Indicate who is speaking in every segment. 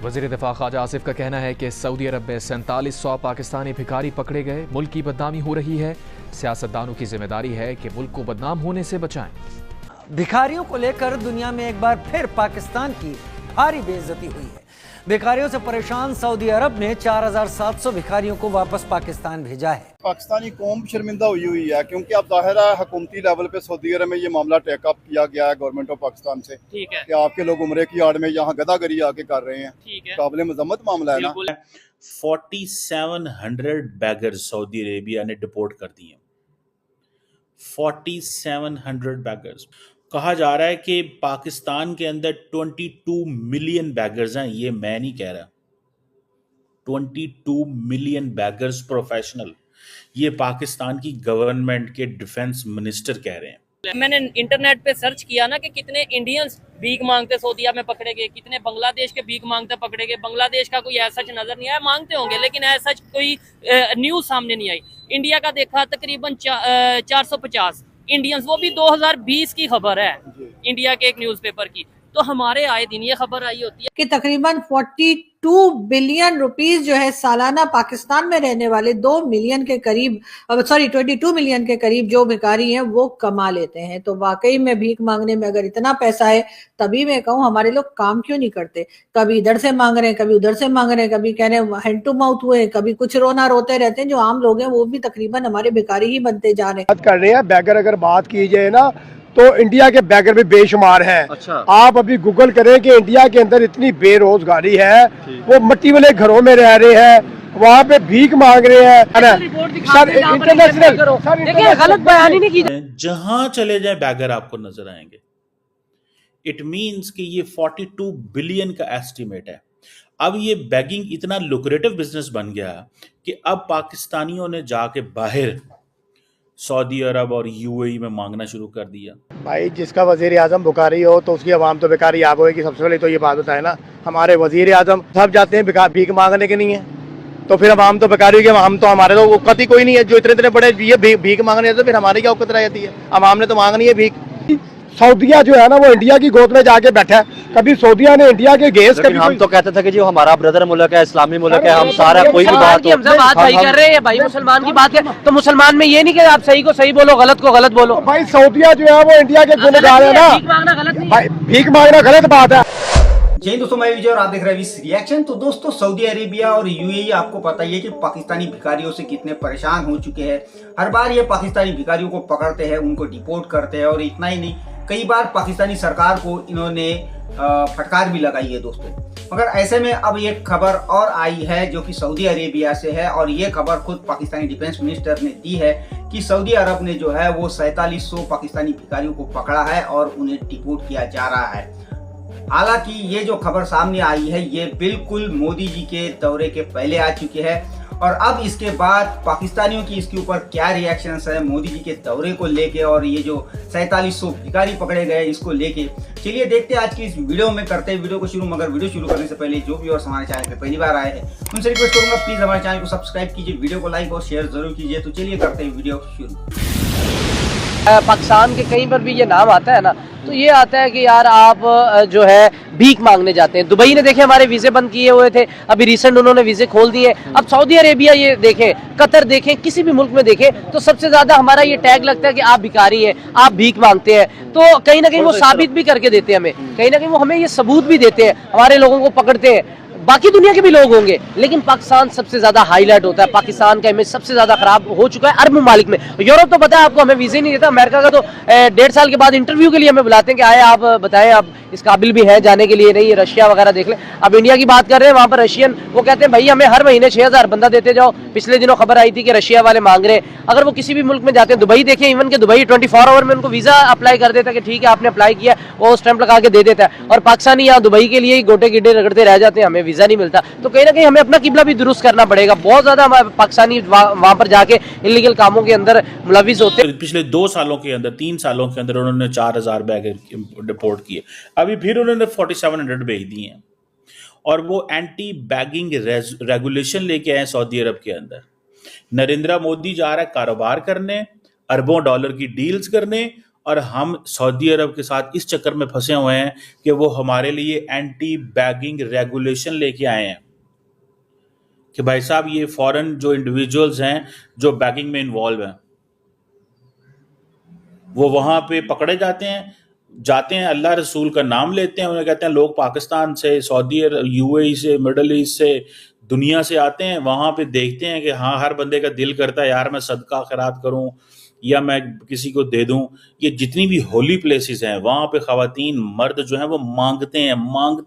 Speaker 1: वज़ीर दिफा ख्वाजा आसिफ का कहना है कि सऊदी अरब में 4700 पाकिस्तानी भिखारी पकड़े गए। मुल्क की बदनामी हो रही है। सियासतदानों की जिम्मेदारी है कि मुल्क को बदनाम होने से बचाएं।
Speaker 2: भिखारियों को लेकर दुनिया में एक बार फिर पाकिस्तान की भारी बेइज्जती हुई है। भिखारियों से परेशान सऊदी अरब ने 4700 भिखारियों को वापस पाकिस्तान भेजा है।
Speaker 3: पाकिस्तानी कौम शर्मिंदा हुई है क्योंकि अब जाहिर है हुकूमती लेवल पे सऊदी अरब में ये मामला टेकअप किया गया है गवर्नमेंट ऑफ पाकिस्तान से।
Speaker 4: ठीक है
Speaker 3: कि आपके लोग उम्रे की आड़ में यहाँ गदागरी आके कर रहे हैं।
Speaker 4: ठीक है,
Speaker 3: काबिल मजम्मत मामला है ना।
Speaker 5: 4700 बैगर्स सऊदी अरेबिया ने डिपोर्ट कर दिए। 4700 बैगर्स। कहा जा रहा है कि पाकिस्तान के अंदर 22 मिलियन बैगर्स हैं। ये मैं नहीं कह रहा, 22 मिलियन बैगर्स प्रोफेशनल। ये पाकिस्तान की गवर्नमेंट के डिफेंस मिनिस्टर कह रहे हैं।
Speaker 4: मैंने इंटरनेट पे सर्च किया ना कि कितने इंडियंस भीख मांगते सऊदीया में पकड़े गए, कितने बांग्लादेश के भीख मांगते पकड़े गए। बांग्लादेश का कोई ऐसा नजर नहीं आया, मांगते होंगे लेकिन ऐसा कोई न्यूज सामने नहीं आई। इंडिया का देखा तकरीबन 450 इंडियंस, वो भी 2020 की खबर है इंडिया के एक न्यूज़पेपर की। तो हमारे आए दिन ये खबर आई होती है
Speaker 6: कि तकरीबन 42 बिलियन रुपीस जो है सालाना पाकिस्तान में रहने वाले 2 मिलियन के करीब 22 मिलियन के करीब जो भिखारी हैं वो कमा लेते हैं। तो वाकई में भीख मांगने में अगर इतना पैसा है, तभी मैं कहूँ हमारे लोग काम क्यों नहीं करते। कभी इधर से मांग रहे हैं, कभी उधर से मांग रहे हैं, कभी कह रहे हैं हैंड टू माउथ हुए, कभी कुछ रोना रोते रहते हैं। जो आम लोग हैं वो भी तकरीबन हमारे भिखारी ही बनते जा रहे हैं।
Speaker 7: बात कर रहे हैं बैगर, अगर बात की जाए ना तो इंडिया के बैगर भी बेशुमार हैं।
Speaker 8: अच्छा।
Speaker 7: आप अभी गूगल करें कि इंडिया के अंदर इतनी बेरोजगारी है, वो मिट्टी वाले घरों में रह रहे हैं, वहाँ पे भीख मांग रहे हैं। सर इंटरनेशनल
Speaker 8: देखिए गलत बयान ही नहीं की।
Speaker 5: जहां चले जाए बैगर आपको नजर आएंगे। इट मींस कि ये 42 बिलियन का एस्टिमेट है। अब ये बैगिंग इतना लुक्रेटिव बिजनेस बन गया कि अब पाकिस्तानियों ने जाके बाहर सऊदी अरब और यूएई में मांगना शुरू कर दिया।
Speaker 7: भाई जिसका वजीर आजम बुखारी हो तो उसकी आवाम तो बेकारी आप होगी। सबसे पहले तो ये बात बताए ना, हमारे वजीर आजम सब जाते हैं भीख मांगने के नहीं है, तो फिर आवाम तो बेकारी होगी। हम तो हमारे तो औकत ही कोई नहीं है, जो इतने इतने बड़े ये भीख मांगने तो फिर हमारी क्या औकत रह जाती है। आवाम ने तो मांगनी है भीख। सऊदिया जो है ना वो इंडिया की गोद में जाके बैठा है। कभी सऊदिया ने इंडिया के गेस्ट कभी
Speaker 8: हम तो कहते थे कि जो हमारा ब्रदर मुल्क है, इस्लामी मुल्क है, हम सारा कोई भी बात
Speaker 6: हम सब बात सही कर रहे हैं भाई, मुसलमान की बात है तो मुसलमान में ये नहीं कि आप सही को सही बोलो, गलत को गलत बोलो।
Speaker 7: भाई सऊदिया जो है वो इंडिया के गुनहगार है ना।
Speaker 6: भीख मांगना गलत नहीं,
Speaker 7: भाई भीख मांगना गलत बात है।
Speaker 9: जय दोस्तों, मैं विजय और आप देख रहे हैं विस रिएक्शन। तो दोस्तों सऊदी अरेबिया और यूएई आपको पता ही है कि पाकिस्तानी भिखारियों से कितने परेशान हो चुके हैं। हर बार ये पाकिस्तानी भिखारियों को पकड़ते हैं, उनको डिपोर्ट करते हैं और इतना ही नहीं, कई बार पाकिस्तानी सरकार को इन्होंने फटकार भी लगाई है दोस्तों। मगर ऐसे में अब ये खबर और आई है जो कि सऊदी अरेबिया से है, और ये खबर खुद पाकिस्तानी डिफेंस मिनिस्टर ने दी है कि सऊदी अरब ने जो है वो 4700 पाकिस्तानी भिखारियों को पकड़ा है और उन्हें डिपोर्ट किया जा रहा है। हालांकि ये जो खबर सामने आई है ये बिल्कुल मोदी जी के दौरे के पहले आ चुकी है, और अब इसके बाद पाकिस्तानियों की इसके ऊपर क्या रिएक्शंस है मोदी जी के दौरे को लेके, और ये जो 4700 भिखारी पकड़े गए इसको लेके। चलिए देखते हैं आज की इस वीडियो में, करते हैं वीडियो को शुरू। मगर वीडियो शुरू करने से पहले जो भी और हमारे चैनल पे पहली बार आए हैं उनसे रिक्वेस्ट करूंगा प्लीज हमारे चैनल को सब्सक्राइब कीजिए, वीडियो को लाइक और शेयर जरूर कीजिए। तो चलिए करते हैं वीडियो शुरू।
Speaker 8: पाकिस्तान के कहीं पर भी ये नाम आता है ना, तो ये आता है कि यार आप जो है भीख मांगने जाते हैं। दुबई ने देखे हमारे वीजे बंद किए हुए थे, अभी रिसेंट उन्होंने वीजे खोल दिए। अब सऊदी अरेबिया ये देखें, कतर देखें, किसी भी मुल्क में देखें तो सबसे ज्यादा हमारा ये टैग लगता है कि आप भिखारी हैं, आप भीख मांगते हैं। तो कहीं ना कहीं वो साबित भी करके देते हैं हमें, कहीं ना कहीं वो हमें ये सबूत भी देते हैं, हमारे लोगों को पकड़ते हैं। बाकी दुनिया के भी लोग होंगे लेकिन पाकिस्तान सबसे ज्यादा हाईलाइट होता है। पाकिस्तान का इमेज सबसे ज्यादा खराब हो चुका है अरब ममालिक में। यूरोप तो पता है आपको, हमें वीजे नहीं देता। अमेरिका का तो 1.5 साल के बाद इंटरव्यू के लिए हमें बुलाते हैं कि आए आप बताएं आप इस काबिल भी है जाने के लिए। नहीं, रशिया वगैरह देख ले। अब इंडिया की बात कर रहे हैं, वहां पर रशियन वो कहते हैं भाई हमें हर महीने 6000 बंदा देते जाओ। पिछले दिनों खबर आई थी कि रशिया वाले मांग रहे हैं। अगर वो किसी भी मुल्क में जाते हैं, दुबई देखें, इवन के दुबई 24 आवर में उनको वीजा अप्लाई कर देता है कि ठीक है आपने अप्लाई किया, वो स्टैंप लगा के दे देता है। और पाकिस्तानी यहाँ दुबई के लिए ही गोटे गिड्डे रगड़ते रह जाते हैं, हमें वीजा नहीं मिलता। तो कहीं ना कहीं हमें अपना किबला भी दुरुस्त करना पड़ेगा। बहुत ज्यादा पाकिस्तानी वहां पर जाके इलीगल कामों के अंदर मुलविस होते हैं।
Speaker 5: पिछले 2 सालों के अंदर, 3 सालों के अंदर उन्होंने 4000 बैग डिपोर्ट किए। अभी फिर उन्होंने 4700 भेज दिए हैं, और वो एंटी बैगिंग रेगुलेशन लेके आए सऊदी अरब के अंदर। नरेंद्र मोदी जा रहा है कारोबार करने, अरबों डॉलर की डील्स करने, और हम सऊदी अरब के साथ इस चक्कर में फंसे हुए हैं कि वो हमारे लिए एंटी बैगिंग रेगुलेशन लेके आए हैं कि भाई साहब ये फॉरेन जो इंडिविजुअल्स हैं जो बैगिंग में इन्वॉल्व हैं वो वहां पे पकड़े जाते हैं, अल्लाह रसूल का नाम लेते हैं, उन्हें कहते हैं लोग पाकिस्तान से, सऊदी अरब, यूएई से, मिडल ईस्ट से, दुनिया से आते हैं, वहां पे देखते हैं कि हाँ हर बंदे का दिल करता है यार मैं सदका खैरात करूं या मैं किसी को दे दूं। ये जितनी भी होली प्लेसेस हैं वहां पे खवातीन मर्द जो हैं वो मांगते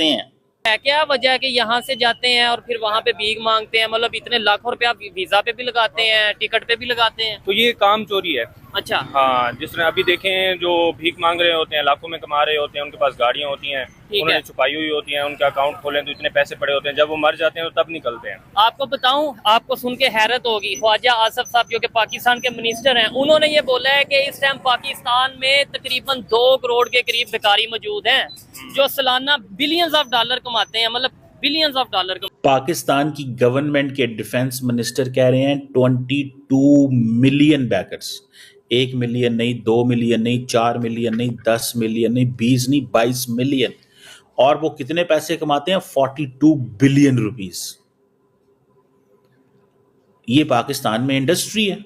Speaker 5: हैं।
Speaker 4: क्या वजह है कि यहाँ से जाते हैं और फिर वहाँ पे भीख मांगते हैं? मतलब इतने लाखों रुपया वीजा पे भी लगाते हैं, टिकट पे भी लगाते हैं।
Speaker 10: तो ये काम चोरी है।
Speaker 4: अच्छा।
Speaker 10: हाँ, जिस तरह अभी देखें जो भीख मांग रहे होते हैं, लाखों में कमा रहे होते हैं, उनके पास गाड़ियाँ होती हैं, उन्होंने छुपाई हुई होती हैं, उनके अकाउंट खोले तो इतने पैसे पड़े होते हैं, जब वो मर जाते हैं तो तब निकलते हैं।
Speaker 4: आपको बताऊं, आपको सुन के हैरत होगी, ख्वाजा आसिफ साहब जो कि पाकिस्तान के मिनिस्टर हैं, उन्होंने ये बोला है कि इस टाइम पाकिस्तान में तकरीबन 2 करोड़ के करीब भिखारी मौजूद हैं जो सालाना बिलियंस ऑफ डॉलर कमाते हैं, मतलब बिलियंस ऑफ डॉलर।
Speaker 5: पाकिस्तान की गवर्नमेंट के डिफेंस मिनिस्टर कह रहे हैं 22 मिलियन बैगर्स, 1 मिलियन नहीं, 2 मिलियन नहीं, 4 मिलियन नहीं, 10 मिलियन नहीं, 20 नहीं, 22 मिलियन। और वो कितने पैसे कमाते हैं? 42 बिलियन रुपीस। ये पाकिस्तान में इंडस्ट्री है,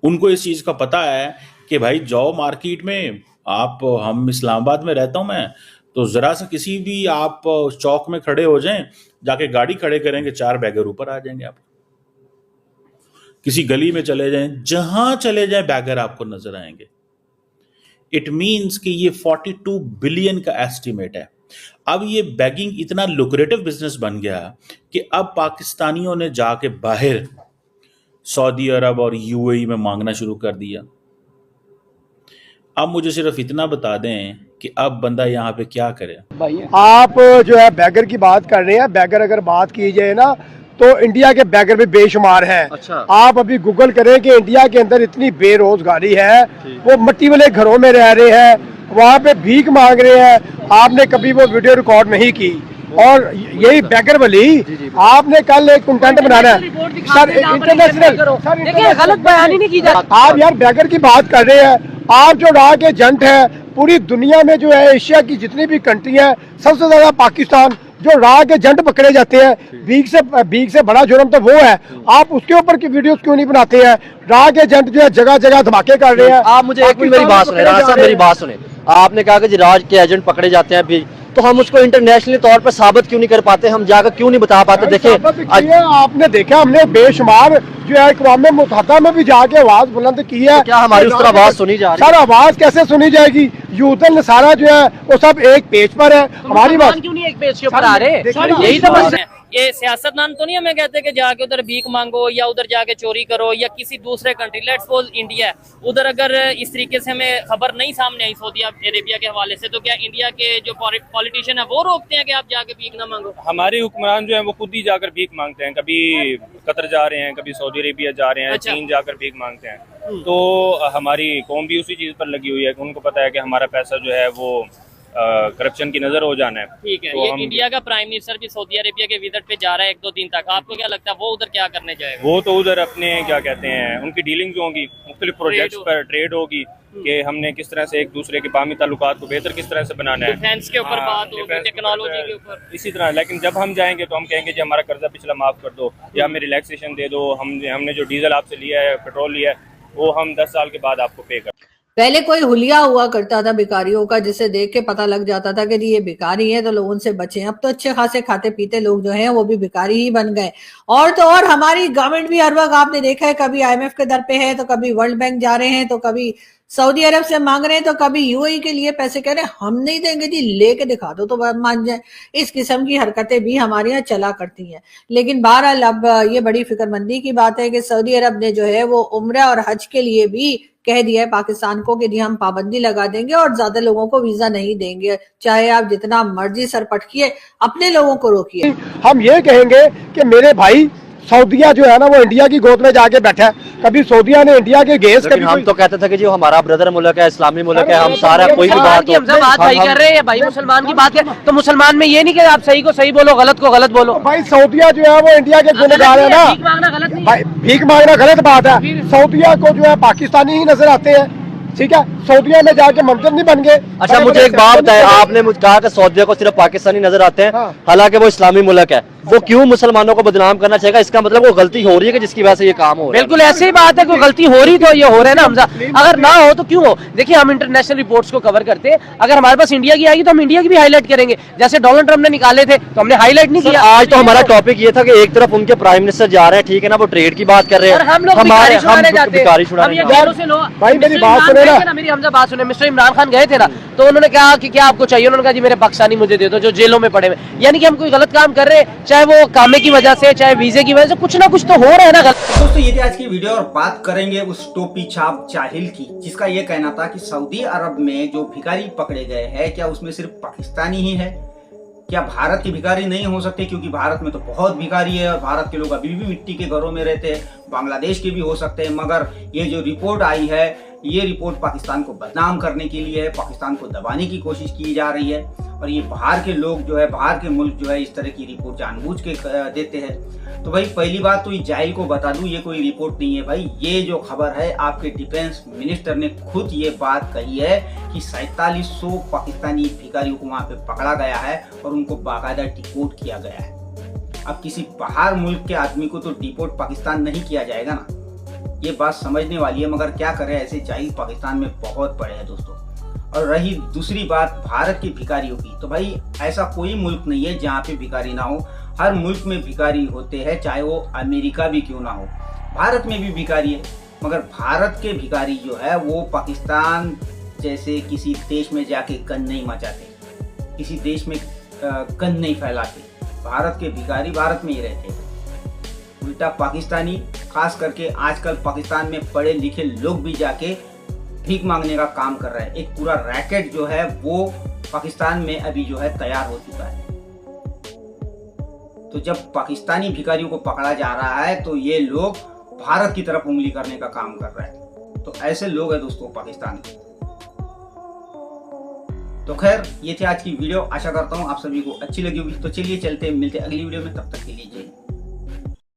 Speaker 5: उनको इस चीज का पता है कि भाई जाओ मार्केट में, आप, हम इस्लामाबाद में रहता हूं मैं, तो जरा सा किसी भी आप चौक में खड़े हो जाएं, जाके गाड़ी खड़े करेंगे, 4 बैगर ऊपर आ जाएंगे। आप किसी गली में चले जाएं, जहां चले जाएं बैगर आपको नजर आएंगे। इट मींस कि ये 42 बिलियन का एस्टिमेट है। अब ये बैगिंग इतना लुक्रेटिव बिजनेस बन गया कि अब पाकिस्तानियों ने जाके बाहर सऊदी अरब और यूएई में मांगना शुरू कर दिया। अब मुझे सिर्फ इतना बता दें कि अब बंदा यहाँ पे क्या करे।
Speaker 7: आप जो है बैगर की बात कर रहे हैं, बैगर अगर बात की जाए ना तो इंडिया के बैगर भी बेशुमार हैं।
Speaker 11: अच्छा।
Speaker 7: आप अभी गूगल करें कि इंडिया के अंदर इतनी बेरोजगारी है, वो मिट्टी वाले घरों में रह रहे हैं, वहाँ पे भीख मांग रहे हैं। आपने कभी वो वीडियो रिकॉर्ड नहीं की, और यही बैगर वाली आपने कल एक कंटेंट बनाना है सर, इंटरनेशनल,
Speaker 8: गलत बयानी नहीं की जा रही।
Speaker 7: आप यार बैगर की बात कर रहे हैं, आप जो राह के एजेंट है पूरी दुनिया में, जो है एशिया की जितनी भी कंट्री है, सबसे ज्यादा पाकिस्तान जो राह के एजेंट पकड़े जाते हैं, भीख से बड़ा जुर्म तो वो है। आप उसके ऊपर की वीडियोस क्यों नहीं बनाते हैं? राह के एजेंट जो है जगह जगह धमाके कर रहे हैं।
Speaker 11: आप मुझे एक मिनट मेरी बात सुने, राज साहब मेरी बात सुने। आपने कहा कि राज के एजेंट पकड़े जाते हैं भी, तो हम उसको इंटरनेशनली तौर पर साबित क्यों नहीं कर पाते? हम जाकर क्यों नहीं बता पाते? देखिए
Speaker 7: आपने देखा, हमने बेशुमार जो है अक़वाम मुत्तहिदा में भी जाके आवाज बुलंद की है।
Speaker 11: तो क्या हमारी उस तरह आवाज सुनी जा रही है?
Speaker 7: सर आवाज कैसे सुनी जाएगी? यूदल नसारा जो है वो सब एक पेज पर है, हमारी बात
Speaker 8: क्यों नहीं एक पेज के ऊपर आ रहे? यही तो मसला है।
Speaker 4: ये सियासतदान तो नहीं हमें कहते कि जाके उधर भीख मांगो या उधर जाके चोरी करो या किसी दूसरे कंट्री, लेट्स सपोज इंडिया, उधर अगर इस तरीके से हमें खबर नहीं सामने आई सऊदी अरेबिया के हवाले से, तो क्या इंडिया के जो पॉलिटिशियन है वो रोकते हैं कि आप जाके भीख ना मांगो?
Speaker 10: हमारे हुक्मरान जो है वो खुद ही जाकर भीख मांगते हैं, कभी कतर जा रहे हैं, कभी सऊदी अरेबिया जा रहे हैं। अच्छा। चीन जाकर भीख मांगते हैं। तो हमारी कौम भी उसी चीज पर लगी हुई है कि उनको पता है कि हमारा पैसा जो है वो करप्शन की नजर हो जाना है।
Speaker 4: ठीक है।
Speaker 10: तो
Speaker 4: ये इंडिया का प्राइम मिनिस्टर भी सऊदी अरेबिया के विजिट पे जा रहा है 1-2 दिन तक, आपको क्या लगता है वो उधर क्या करने जाएगा?
Speaker 10: वो तो उधर अपने क्या कहते हैं, उनकी डीलिंग्स होंगी, मुख्तलिफ प्रोजेक्ट्स पर ट्रेड होगी कि हमने किस तरह से एक दूसरे के बामी ताल्लुकात को बेहतर किस तरह से बनाना है,
Speaker 4: डिफेंस के ऊपर बात होगी, टेक्नोलॉजी के ऊपर,
Speaker 10: इसी तरह। लेकिन जब हम जाएंगे तो हम कहेंगे जी हमारा कर्जा पिछला माफ कर दो या हमें रिलैक्सेशन दे दो, हमने जो डीजल आपसे लिया है, पेट्रोल लिया है, वो हम 10 साल के बाद आपको पे कर।
Speaker 6: पहले कोई हुलिया हुआ करता था भिखारियों का, जिसे देख के पता लग जाता था कि ये भिखारी है तो लोग उनसे बचे। अब तो अच्छे खासे खाते पीते लोग जो हैं वो भी भिखारी ही बन गए। और तो और हमारी गवर्नमेंट भी हर वक्त आपने देखा है, कभी IMF के दर पे है तो कभी वर्ल्ड बैंक जा रहे हैं, तो कभी सऊदी अरब से मांग रहे हैं, तो कभी यूएई के लिए पैसे कह रहे हैं हम नहीं देंगे जी, लेके दिखा दो तो मान जाए। इस किस्म की हरकतें भी हमारे यहाँ चला करती हैं। लेकिन बहरहाल अब ये बड़ी फिक्रमंदी की बात है कि सऊदी अरब ने जो है वो उम्रा और हज के लिए भी कह दिया है पाकिस्तान को कि हम पाबंदी लगा देंगे और ज्यादा लोगों को वीजा नहीं देंगे, चाहे आप जितना मर्जी सर पटकिए, अपने लोगों को रोकिए।
Speaker 7: हम ये कहेंगे कि मेरे भाई सऊदिया जो है ना वो इंडिया की गोद में जाके बैठा है। कभी सऊदिया ने इंडिया के गेस्ट, कभी
Speaker 11: हम तो कहते थे कि जो हमारा ब्रदर मुल्क है, इस्लामी मुल्क है, हम सारा कोई भी बात
Speaker 8: भाई कर रहे हैं, भाई मुसलमान की बात है तो मुसलमान में ये नहीं कि आप सही को सही बोलो, गलत को गलत बोलो।
Speaker 7: भाई सऊदिया जो है वो इंडिया के गुनहगार है ना,
Speaker 8: भीख मांगना गलत नहीं,
Speaker 7: भाई भीख मांगना गलत बात है। सऊदिया को जो है पाकिस्तानी ही नजर आते हैं, ठीक है। सऊदीया में जाके मंजर नहीं बन गए।
Speaker 11: अच्छा मुझे एक बात बताए, आपने मुझे कहा कि सऊदीया को सिर्फ पाकिस्तानी नजर आते हैं, हालांकि वो इस्लामी मुल्क है, वो क्यों मुसलमानों को बदनाम करना चाहेगा? इसका मतलब वो गलती हो रही है कि जिसकी वजह से ये काम हो रहा है।
Speaker 8: बिल्कुल ऐसी ही बात है, कोई गलती हो रही तो ये हो रहा है ना हमजा, अगर ना हो तो क्यों हो? देखिए हम इंटरनेशनल रिपोर्ट्स को कवर करते हैं, अगर हमारे पास इंडिया की आएगी तो हम इंडिया की भी हाईलाइट करेंगे, जैसे डोनाल्ड ट्रम्प ने निकाले थे तो हमने हाईलाइट नहीं किया।
Speaker 11: आज तो हमारा टॉपिक ये था कि एक तरफ उनके प्राइम मिनिस्टर जा रहे हैं, ठीक है ना, वो ट्रेड की बात कर रहे हैं,
Speaker 8: हम लोग
Speaker 11: हमारे
Speaker 8: भिखारी छुड़ाने
Speaker 11: भाई
Speaker 8: मेरी बात सुने ना, मेरी हमजा बात सुने। मिस्टर इमरान खान गए थे ना, तो उन्होंने कहा कि क्या आपको चाहिए, उन्होंने कहा जी मेरे पाकिस्तानी मुझे दे दो जो जेलों में पड़े हुए, यानी कि हम कोई गलत काम कर रहे हैं, चाहे वो कामे की वजह से चाहे वीजे की वजह से, कुछ ना कुछ तो हो रहा है ना गलत।
Speaker 9: दोस्तों ये थी आज की वीडियो और बात करेंगे उस टोपी छाप जाहिल की, जिसका ये कहना था कि सऊदी अरब में जो भिखारी पकड़े गए हैं क्या उसमें सिर्फ पाकिस्तानी ही है, क्या भारत के भिखारी नहीं हो सकते? क्योंकि भारत में तो बहुत भिखारी है और भारत के लोग अभी भी मिट्टी के घरों में रहते हैं, बांग्लादेश के भी हो सकते हैं, मगर ये जो रिपोर्ट आई है ये रिपोर्ट पाकिस्तान को बदनाम करने के लिए है, पाकिस्तान को दबाने की कोशिश की जा रही है और ये बाहर के लोग जो है, बाहर के मुल्क जो है इस तरह की रिपोर्ट जानबूझ के देते हैं। तो भाई पहली बात तो ये जाहिल को बता दूं, ये कोई रिपोर्ट नहीं है भाई, ये जो खबर है आपके डिफेंस मिनिस्टर ने खुद ये बात कही है कि 4700 पाकिस्तानी भिखारियों को वहां पे पकड़ा गया है और उनको बाकायदा डिपोर्ट किया गया है। अब किसी बाहर मुल्क के आदमी को तो डिपोर्ट पाकिस्तान नहीं किया जाएगा ना, ये बात समझने वाली है, मगर क्या करें ऐसे जाहिल पाकिस्तान में बहुत पड़े हैं दोस्तों। और रही दूसरी बात भारत के भिखारियों की, तो भाई ऐसा कोई मुल्क नहीं है जहाँ पे भिखारी ना हो, हर मुल्क में भिखारी होते हैं, चाहे वो अमेरिका भी क्यों ना हो। भारत में भी भिखारी है, मगर भारत के भिखारी जो है वो पाकिस्तान जैसे किसी देश में जाके गंद नहीं मचाते, किसी देश में गंद नहीं फैलाते। भारत के भिखारी भारत में ही रहते हैं, उल्टा पाकिस्तानी खास करके आजकल पाकिस्तान में पढ़े लिखे लोग भी जाके भीख मांगने का काम कर रहे हैं। एक पूरा रैकेट जो है वो पाकिस्तान में अभी जो है तैयार हो चुका है। तो जब पाकिस्तानी भिखारियों को पकड़ा जा रहा है तो ये लोग भारत की तरफ उंगली करने का काम कर रहे हैं। तो ऐसे लोग हैं दोस्तों पाकिस्तान में। तो खैर ये थी आज की वीडियो, आशा करता हूँ आप सभी को अच्छी लगी होगी। तो चलिए चलते मिलते अगली वीडियो में, तब तक के लिए जय।